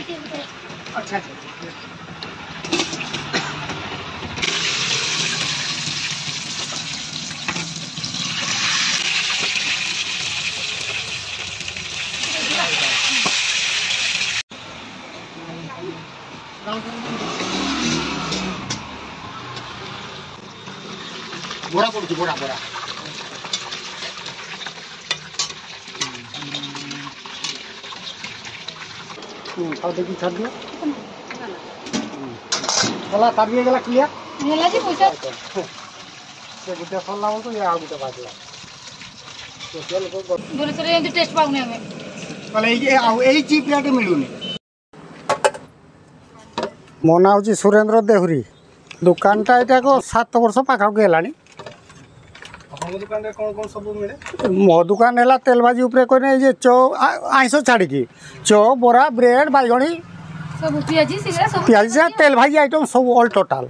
अच्छा बोरा पड़ुची बोरा बोरा ଆଉ ଦେଖି ଛାଡି ଦିଅ ଗଲା ତାବି ହେଇଗଲା କ୍ଲିୟର ହେଲା ଯେ ପଇସା ସେ ଗୋଟେ ସରିଲା ବେଳକୁ ଇଏ ଆଉ ଗୋଟେ ବାଜିଲା ଭୁବନେଶ୍ୱରରେ ଏମିତି ଟେଷ୍ଟ ପାଉନି ଆମେ କହିଲେ ଏଇ ଚିପ୍ରାଟେ ମିଳୁନି। ମୋ ନାଁ ହେଉଛି ସୁରେନ୍ଦ୍ର ଦେହୁରୀ ଦୋକାନଟା ଏଇଟା 7 ବର୍ଷ ପାଖାପାଖି ହେଲାଣି। मो दुकान है तेल भाजी उपरे कोई नहीं चौ आइंस छाड़ी चौ बोरा ब्रेड बैगणी पियाजी से तेल भाजी आइटम सब ऑल टोटाल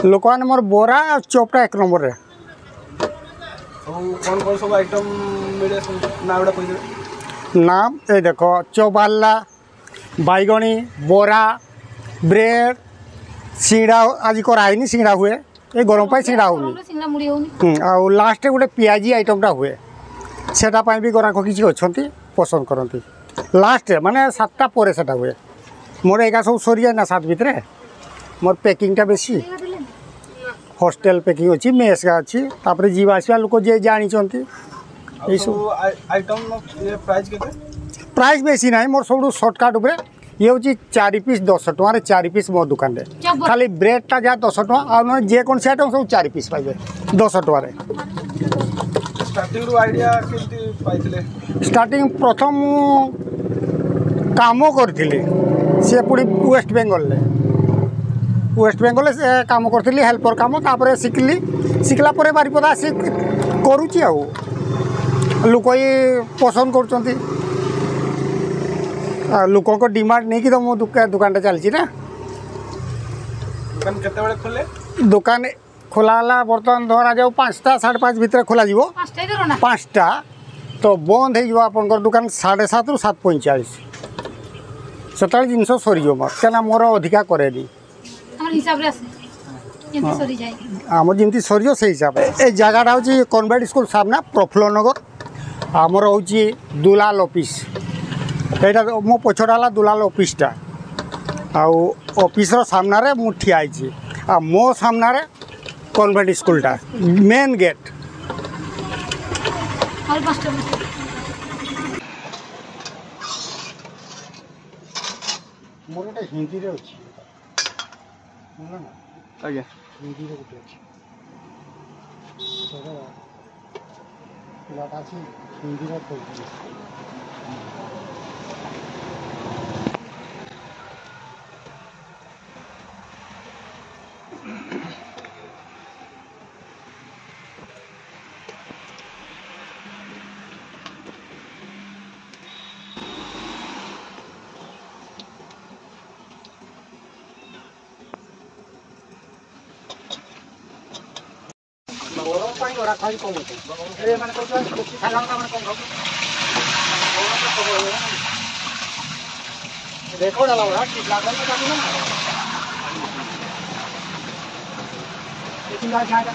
लोक मैंने मोर बोरा चौपटा 1 नंबर रे नाम ये देखो चौबाला बैगणी बोरा ब्रेड सिंगड़ा आज कराइनी सिंगड़ा हुए ये गरम पाई सिंगड़ा होनी आ लास्ट गोटे पियाजी आइटमटा हुए सेटा पाई भी गराक किसी अच्छा पसंद करती लास्ट माने 7टा पर सेटा हुए मोर एका सब सरी जाए ना 7 भितर मोर पैकिंगटा बेसी हॉस्टेल पैकिंग अच्छी मेस का अच्छी तापर जीवा आसवा लोक जे जानी प्राइस बेसी ना मोर सब सर्टकट उपर ये हूँ 4 पीस 10 टकर 4 पीस मो दुकान रे खाली ब्रेडटा जहाँ 10 टका आ जेकोसी आइटम सब 4 पीस पाइबे 10 टकर स्टार्टिंग प्रथम काम करी सी पुणी वेस्ट बेंगल से काम करी हेल्पर काम तापर शिखला बारिपदा आसी करुच्ची लोक पसंद कर लोक डिमांड नहीं कि तो मो दुकान चलती ना दुकान खोला बर्तमान धरा जाऊ 5टा 5:30 भितर खोल 5टा तो बंद हो दुकान 7:30 रु 7:45 से जिनस सरीज मोर क्या मोर अधिका करे आम जमी सरीज से हिसाब से जगहटा हूँ कन्वेंट स्कूल सामना प्रफुल्ल नगर आमर हूँ दुलाल ऑफिस यहाँ मो पछटा है दुलाल ऑफिसटा ऑफिसर सामना रे मु ठिया आ मो सामना रे कन्वेंट स्कूलटा मेन गेट मोर गोटे हिंदी रे अछि आज्ञा हिंदी रे गोटे अछि पिलाटा अछि हिंदी रे पढ़ि देखो डाला बड़ा ठीक लगा ना काटू ना लेकिन गाय जाएगा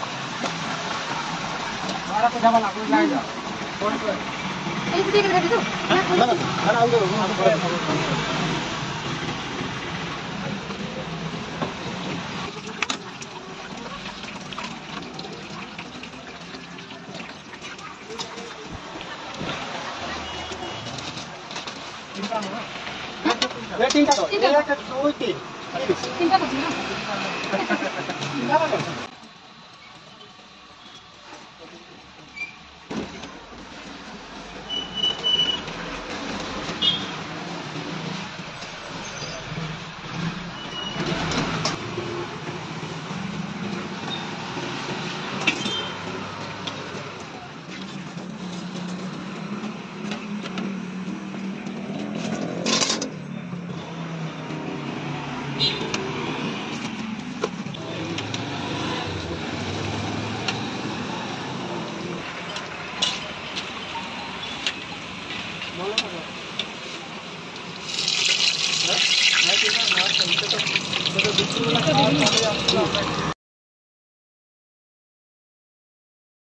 हमारा तो जमा लागू जाएगा कौन को एक देख रहे तो ना आओ दो तीनटा तो एक दो तीन तीनटा तो